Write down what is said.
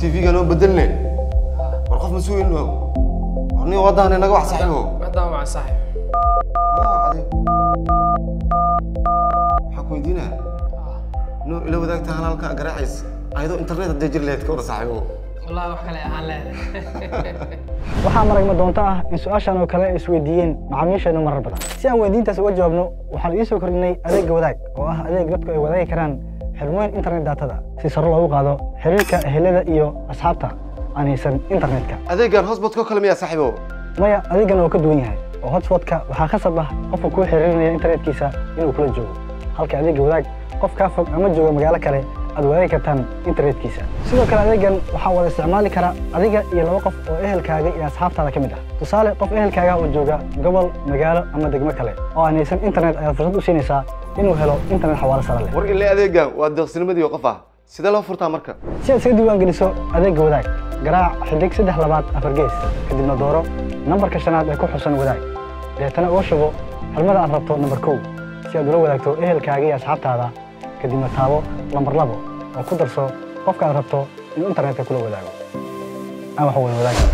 تي في كانوا بدلنا ورقف مسوي إنه أنا وضعنا أنا واحد صاحبه وضعه مع صاحب عادي حكوا يدينا إنه لو ذاك تعال لك أقرأيس أيضا إنترنت الدجل اللي تكون صاحبه والله وحكي على waxaa maragma doonta ah in su'aashan oo kale is weydiiyeen macaamiisheenu marar badan si aan weydiintaas uga jawaabno waxaan idin soo kordhinay adeegga wadaag oo ah adeeg dadku ay wadaagi karaan xirmooyin internet daatada si sare loogu qaado xiriirka ehelada iyo asxaabta aan haysan internetka adeeggan hotspot-ka kale miyaa saaxiibo maya adeeggan oo ka duwan yahay oo hotspot-ka waxaa khasab ah qofka ku xiriirinaya internetkiisa inuu kula joogo halka adeegga wadaag qof ka fog ama jooga magaalo kale aad wadaagi kartaan internetkiisa sidoo kale adeegan waxaa wada isticmaali kara adiga iyo laba qof oo ehelkaaga iyo asxaabtaada ka mid ah tusaale qof ehelkaaga oo jooga gobol magaalo ama degmo kale oo aan haysan internet ayaad fursad u siinaysaa inuu helo internet xawaare sare leh war ilaa adeegan waa deeqsinimadii qof ah sidee loo furtaa marka si aad iska diiwaan geliso adeegga wadaag garaac xidig 324 gees kadibna dooro nambarka 5 ee ku xusan wadaag deetana uga shubo xirmada aad rabto nambar 1 si aad ula wadaagto ehelkaaga iyo asxaabtaada kadibna taabo lambar 2 oo ku darso qofka aad rabto inuu internetka kula wadaago ama wax wada wadaago